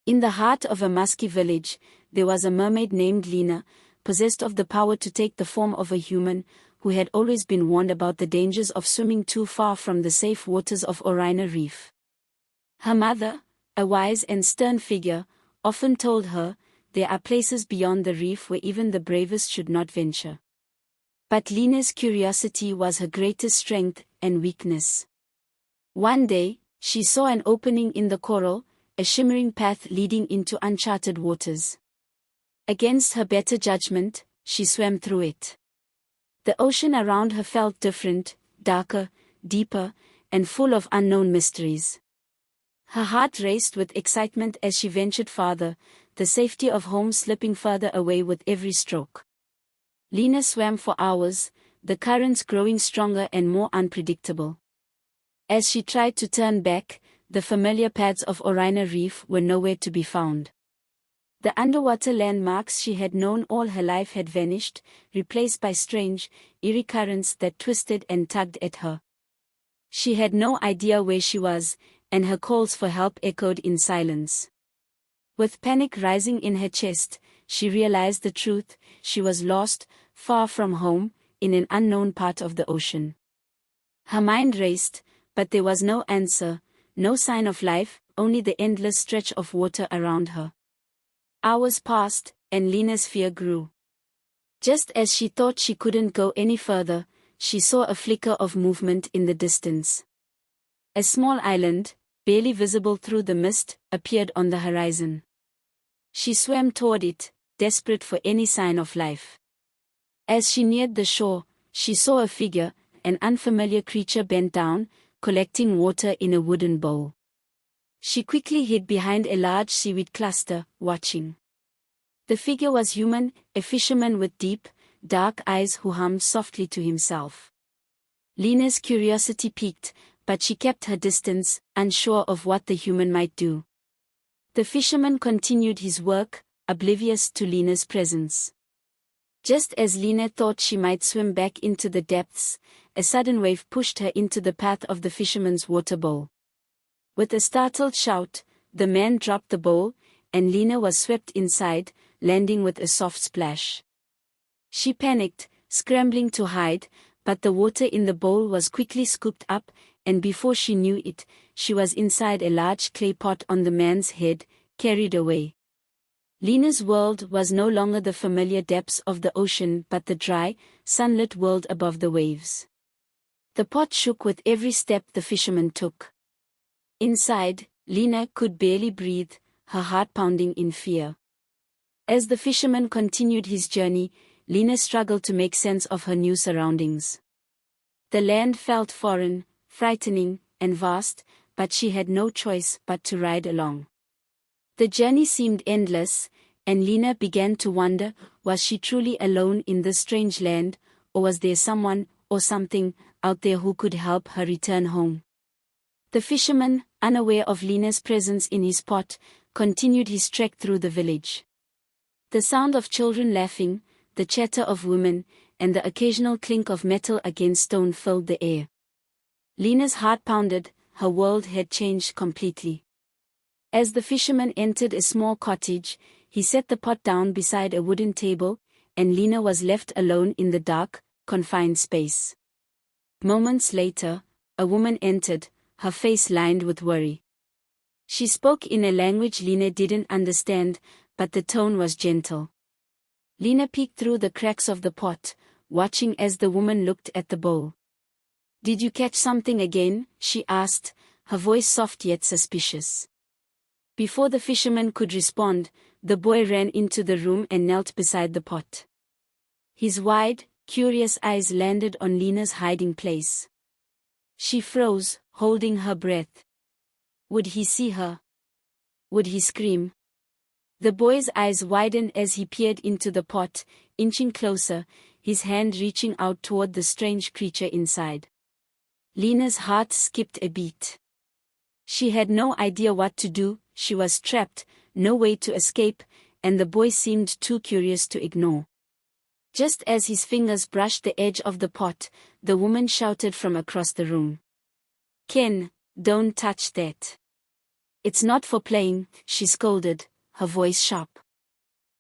In the heart of a musky village, there was a mermaid named Lena, possessed of the power to take the form of a human, who had always been warned about the dangers of swimming too far from the safe waters of Orina Reef. Her mother, a wise and stern figure, often told her, "There are places beyond the reef where even the bravest should not venture." But Lena's curiosity was her greatest strength and weakness. One day, she saw an opening in the coral, a shimmering path leading into uncharted waters. Against her better judgment, she swam through it. The ocean around her felt different, darker, deeper, and full of unknown mysteries. Her heart raced with excitement as she ventured farther, the safety of home slipping further away with every stroke. Lena swam for hours, the currents growing stronger and more unpredictable. As she tried to turn back, the familiar paths of Orina Reef were nowhere to be found. The underwater landmarks she had known all her life had vanished, replaced by strange, eerie currents that twisted and tugged at her. She had no idea where she was, and her calls for help echoed in silence. With panic rising in her chest, she realized the truth: she was lost, far from home, in an unknown part of the ocean. Her mind raced, but there was no answer, no sign of life, only the endless stretch of water around her. Hours passed, and Lena's fear grew. Just as she thought she couldn't go any further, she saw a flicker of movement in the distance. A small island, barely visible through the mist, appeared on the horizon. She swam toward it, desperate for any sign of life. As she neared the shore, she saw a figure, an unfamiliar creature bent down, collecting water in a wooden bowl. She quickly hid behind a large seaweed cluster, watching. The figure was human, a fisherman with deep, dark eyes who hummed softly to himself. Lena's curiosity piqued, but she kept her distance, unsure of what the human might do. The fisherman continued his work, oblivious to Lena's presence. Just as Lena thought she might swim back into the depths, a sudden wave pushed her into the path of the fisherman's water bowl. With a startled shout, the man dropped the bowl, and Lena was swept inside, landing with a soft splash. She panicked, scrambling to hide, but the water in the bowl was quickly scooped up, and before she knew it, she was inside a large clay pot on the man's head, carried away. Lena's world was no longer the familiar depths of the ocean but the dry, sunlit world above the waves. The pot shook with every step the fisherman took. Inside, Lena could barely breathe, her heart pounding in fear. As the fisherman continued his journey, Lena struggled to make sense of her new surroundings. The land felt foreign, frightening, and vast, but she had no choice but to ride along. The journey seemed endless, and Lena began to wonder, was she truly alone in this strange land, or was there someone, or something, out there who could help her return home? The fisherman, unaware of Lena's presence in his pot, continued his trek through the village. The sound of children laughing, the chatter of women, and the occasional clink of metal against stone filled the air. Lena's heart pounded, her world had changed completely. As the fisherman entered a small cottage, he set the pot down beside a wooden table, and Lena was left alone in the dark, confined space. Moments later, a woman entered, her face lined with worry. She spoke in a language Lena didn't understand, but the tone was gentle. Lena peeked through the cracks of the pot, watching as the woman looked at the bowl. "Did you catch something again?" she asked, her voice soft yet suspicious. Before the fisherman could respond, the boy ran into the room and knelt beside the pot. His wide, curious eyes landed on Lena's hiding place. She froze, holding her breath. Would he see her? Would he scream? The boy's eyes widened as he peered into the pot, inching closer, his hand reaching out toward the strange creature inside. Lena's heart skipped a beat. She had no idea what to do. She was trapped, no way to escape, and the boy seemed too curious to ignore. Just as his fingers brushed the edge of the pot, the woman shouted from across the room. "Ken, don't touch that. It's not for playing, she scolded, her voice sharp.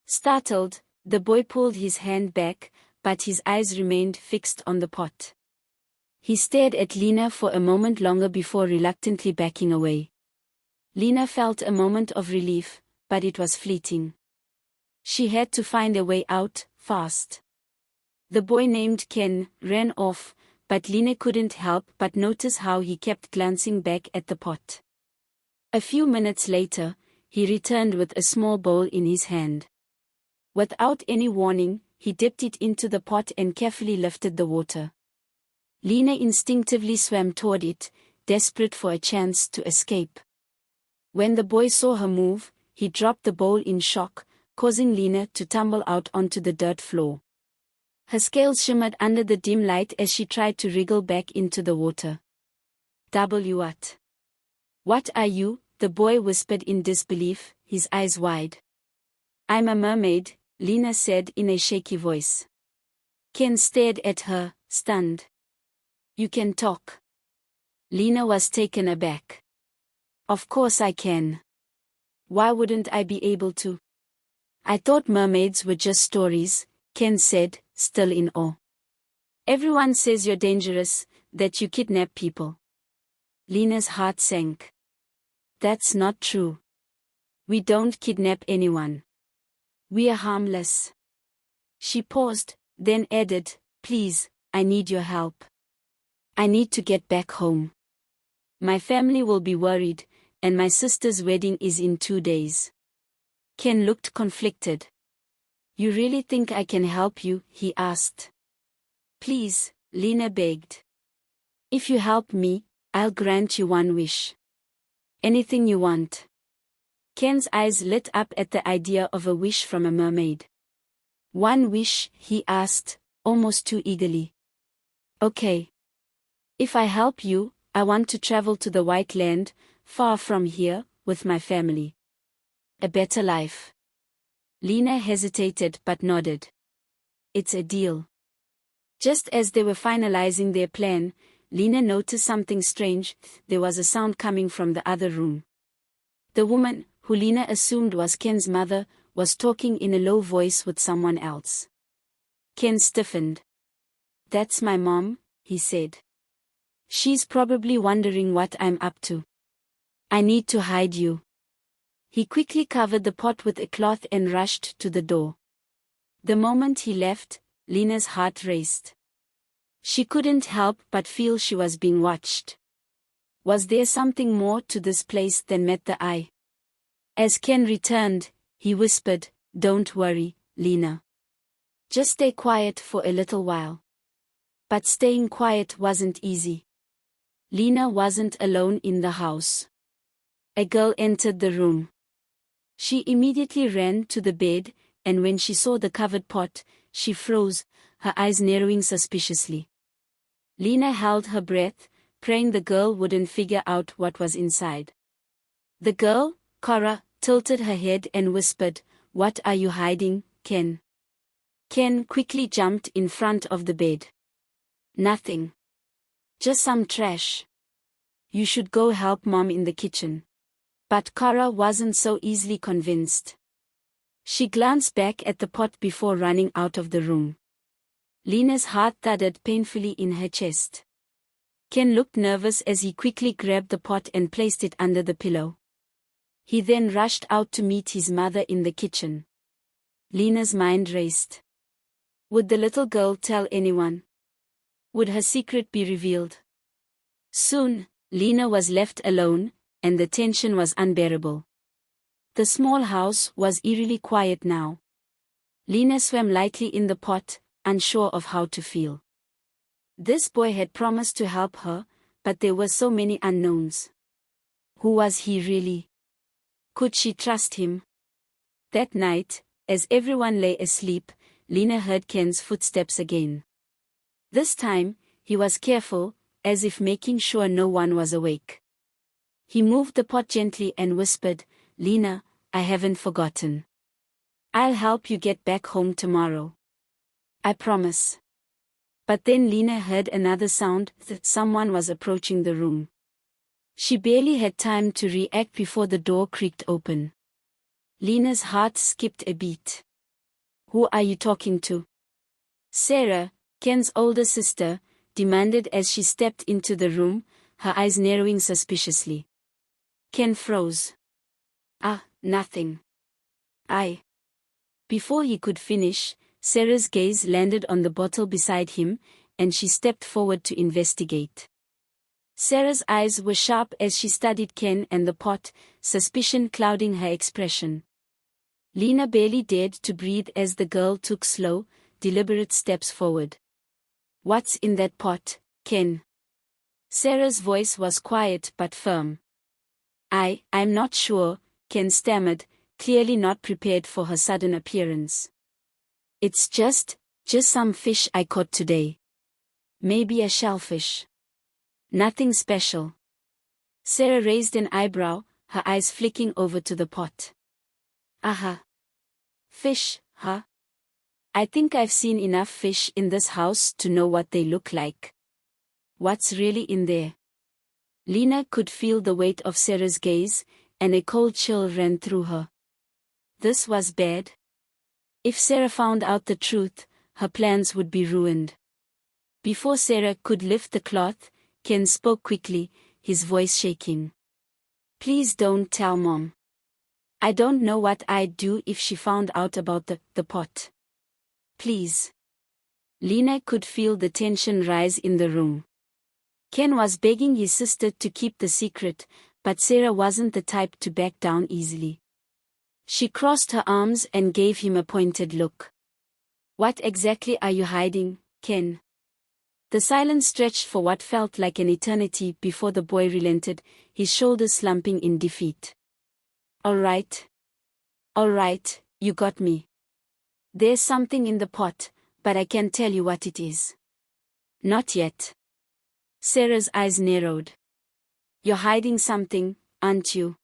Startled, the boy pulled his hand back, but his eyes remained fixed on the pot. He stared at Lena for a moment longer before reluctantly backing away. Lena felt a moment of relief, but it was fleeting. She had to find a way out, fast. The boy named Ken ran off, but Lena couldn't help but notice how he kept glancing back at the pot. A few minutes later, he returned with a small bowl in his hand. Without any warning, he dipped it into the pot and carefully lifted the water. Lena instinctively swam toward it, desperate for a chance to escape. When the boy saw her move, he dropped the bowl in shock, causing Lena to tumble out onto the dirt floor. Her scales shimmered under the dim light as she tried to wriggle back into the water. What? What are you? The boy whispered in disbelief, his eyes wide. I'm a mermaid, Lena said in a shaky voice. Ken stared at her, stunned. You can talk. Lena was taken aback. Of course I can. Why wouldn't I be able to? I thought mermaids were just stories, Ken said, still in awe. Everyone says you're dangerous, that you kidnap people. Lena's heart sank. That's not true. We don't kidnap anyone. We are harmless. She paused, then added, please, I need your help. I need to get back home. My family will be worried, and my sister's wedding is in 2 days. Ken looked conflicted. You really think I can help you? He asked. Please, Lena begged. If you help me, I'll grant you one wish. Anything you want. Ken's eyes lit up at the idea of a wish from a mermaid. One wish, he asked, almost too eagerly. Okay. If I help you, I want to travel to the White Land, far from here, with my family. A better life. Lena hesitated but nodded. It's a deal. Just as they were finalizing their plan, Lena noticed something strange. There was a sound coming from the other room. The woman, who Lena assumed was Ken's mother, was talking in a low voice with someone else. Ken stiffened. That's my mom, he said. She's probably wondering what I'm up to. I need to hide you. He quickly covered the pot with a cloth and rushed to the door. The moment he left, Lena's heart raced. She couldn't help but feel she was being watched. Was there something more to this place than met the eye? As Ken returned, he whispered, Don't worry, Lena. Just stay quiet for a little while. But staying quiet wasn't easy. Lena wasn't alone in the house. A girl entered the room. She immediately ran to the bed, and when she saw the covered pot, she froze, her eyes narrowing suspiciously. Lena held her breath, praying the girl wouldn't figure out what was inside. The girl, Cora, tilted her head and whispered, What are you hiding, Ken? Ken quickly jumped in front of the bed. Nothing. Just some trash. You should go help Mom in the kitchen. But Cora wasn't so easily convinced. She glanced back at the pot before running out of the room. Lena's heart thudded painfully in her chest. Ken looked nervous as he quickly grabbed the pot and placed it under the pillow. He then rushed out to meet his mother in the kitchen. Lena's mind raced. Would the little girl tell anyone? Would her secret be revealed? Soon, Lena was left alone, and the tension was unbearable. The small house was eerily quiet now. Lena swam lightly in the pot, unsure of how to feel. This boy had promised to help her, but there were so many unknowns. Who was he really? Could she trust him? That night, as everyone lay asleep, Lena heard Ken's footsteps again. This time, he was careful, as if making sure no one was awake. He moved the pot gently and whispered, Lena, I haven't forgotten. I'll help you get back home tomorrow. I promise. But then Lena heard another sound, that someone was approaching the room. She barely had time to react before the door creaked open. Lena's heart skipped a beat. "Who are you talking to?" Sarah, Ken's older sister, demanded as she stepped into the room, her eyes narrowing suspiciously. Ken froze. "Ah, nothing. I." Before he could finish, Sarah's gaze landed on the bottle beside him, and she stepped forward to investigate. Sarah's eyes were sharp as she studied Ken and the pot, suspicion clouding her expression. Lena barely dared to breathe as the girl took slow, deliberate steps forward. "What's in that pot, Ken?" Sarah's voice was quiet but firm. I'm not sure," Ken stammered, clearly not prepared for her sudden appearance. "It's just some fish I caught today. Maybe a shellfish. Nothing special." Sarah raised an eyebrow, her eyes flicking over to the pot. "Aha. Fish, huh? I think I've seen enough fish in this house to know what they look like. What's really in there?" Lena could feel the weight of Sarah's gaze, and a cold chill ran through her. This was bad. If Sarah found out the truth, her plans would be ruined. Before Sarah could lift the cloth, Ken spoke quickly, his voice shaking. "Please don't tell Mom. I don't know what I'd do if she found out about the pot. Please." Lena could feel the tension rise in the room. Ken was begging his sister to keep the secret, but Sarah wasn't the type to back down easily. She crossed her arms and gave him a pointed look. "What exactly are you hiding, Ken?" The silence stretched for what felt like an eternity before the boy relented, his shoulders slumping in defeat. All right, you got me. There's something in the pot, but I can't tell you what it is." "Not yet." Sarah's eyes narrowed. "You're hiding something, aren't you?"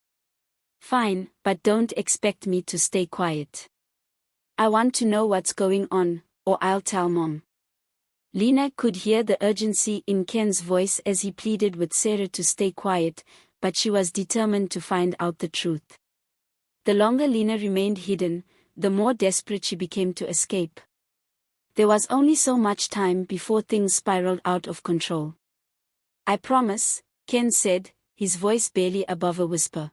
"Fine, but don't expect me to stay quiet. I want to know what's going on, or I'll tell Mom." Lena could hear the urgency in Ken's voice as he pleaded with Sarah to stay quiet, but she was determined to find out the truth. The longer Lena remained hidden, the more desperate she became to escape. There was only so much time before things spiraled out of control. "I promise," Ken said, his voice barely above a whisper.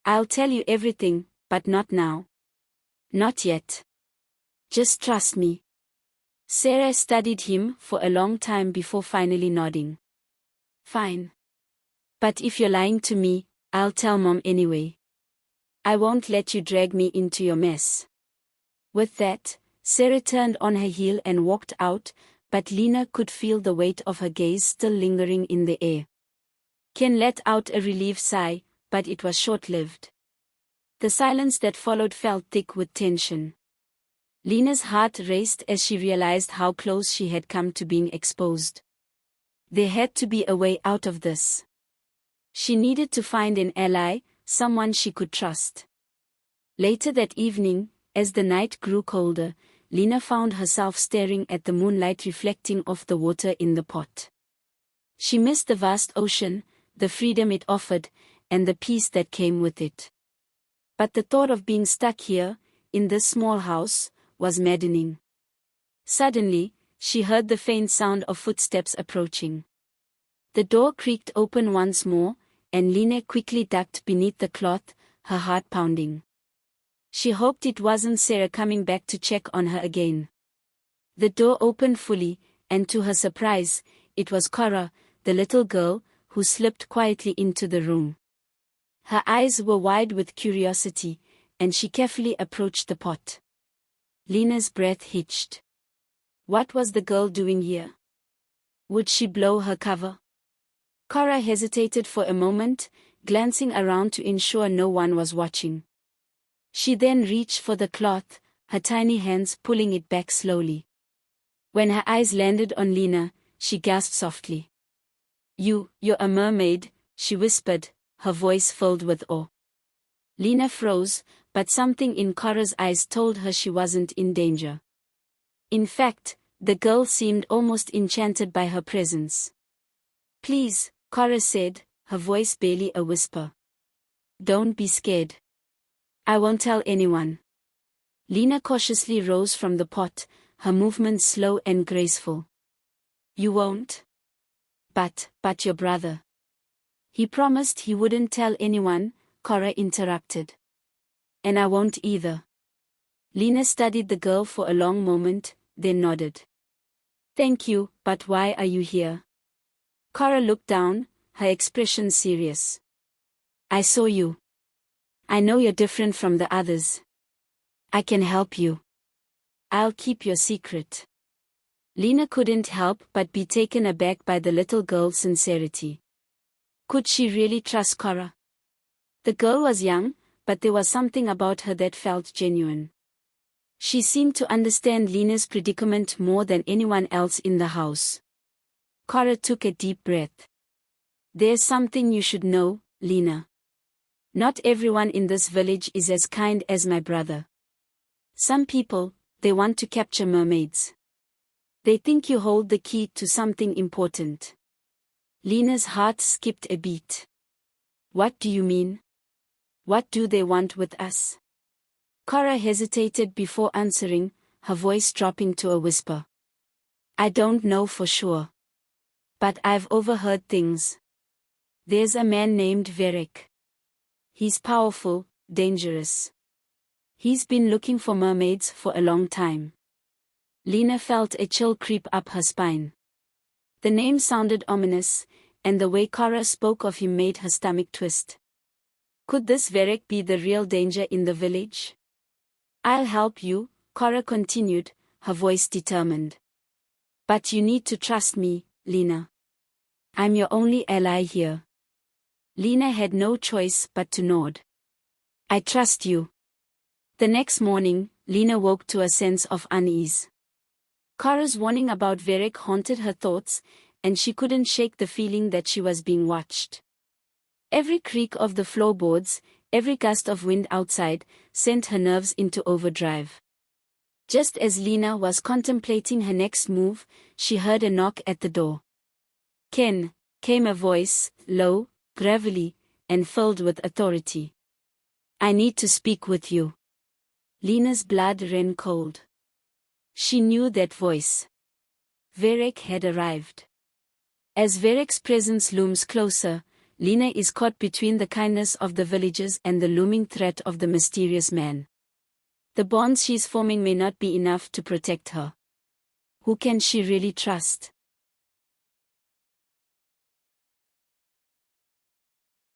"I'll tell you everything, but not now. Not yet. Just trust me." Sarah studied him for a long time before finally nodding. "Fine. But if you're lying to me, I'll tell Mom anyway. I won't let you drag me into your mess." With that, Sarah turned on her heel and walked out, but Lena could feel the weight of her gaze still lingering in the air. Ken let out a relieved sigh, but it was short-lived. The silence that followed felt thick with tension. Lena's heart raced as she realized how close she had come to being exposed. There had to be a way out of this. She needed to find an ally, someone she could trust. Later that evening, as the night grew colder, Lena found herself staring at the moonlight reflecting off the water in the pot. She missed the vast ocean, the freedom it offered, and the peace that came with it. But the thought of being stuck here, in this small house, was maddening. Suddenly, she heard the faint sound of footsteps approaching. The door creaked open once more, and Lena quickly ducked beneath the cloth, her heart pounding. She hoped it wasn't Sarah coming back to check on her again. The door opened fully, and to her surprise, it was Cora, the little girl, who slipped quietly into the room. Her eyes were wide with curiosity, and she carefully approached the pot. Lena's breath hitched. What was the girl doing here? Would she blow her cover? Cora hesitated for a moment, glancing around to ensure no one was watching. She then reached for the cloth, her tiny hands pulling it back slowly. When her eyes landed on Lena, she gasped softly. You're a mermaid," she whispered, her voice filled with awe. Lena froze, but something in Cora's eyes told her she wasn't in danger. In fact, the girl seemed almost enchanted by her presence. "Please," Cora said, her voice barely a whisper. Don't be scared. I won't tell anyone. Lena cautiously rose from the pot, her movements slow and graceful. You won't? But your brother. He promised he wouldn't tell anyone, Cora interrupted. And I won't either. Lena studied the girl for a long moment, then nodded. Thank you, but why are you here? Cora looked down, her expression serious. I saw you. I know you're different from the others. I can help you. I'll keep your secret. Lena couldn't help but be taken aback by the little girl's sincerity. Could she really trust Cora? The girl was young, but there was something about her that felt genuine. She seemed to understand Lena's predicament more than anyone else in the house. Cora took a deep breath. There's something you should know, Lena. Not everyone in this village is as kind as my brother. Some people, they want to capture mermaids. They think you hold the key to something important. Lena's heart skipped a beat. What do you mean? What do they want with us? Cora hesitated before answering, her voice dropping to a whisper. I don't know for sure. But I've overheard things. There's a man named Verek. He's powerful, dangerous. He's been looking for mermaids for a long time. Lena felt a chill creep up her spine. The name sounded ominous, and the way Cora spoke of him made her stomach twist. Could this Verek be the real danger in the village? I'll help you, Cora continued, her voice determined. But you need to trust me, Lena. I'm your only ally here. Lena had no choice but to nod. I trust you. The next morning, Lena woke to a sense of unease. Cora's warning about Verek haunted her thoughts, and she couldn't shake the feeling that she was being watched. Every creak of the floorboards, every gust of wind outside, sent her nerves into overdrive. Just as Lena was contemplating her next move, she heard a knock at the door. Ken, came a voice, low, gravelly, and filled with authority. I need to speak with you. Lena's blood ran cold. She knew that voice. Verek had arrived. As Verek's presence looms closer, Lena is caught between the kindness of the villagers and the looming threat of the mysterious man. The bonds she's forming may not be enough to protect her. Who can she really trust?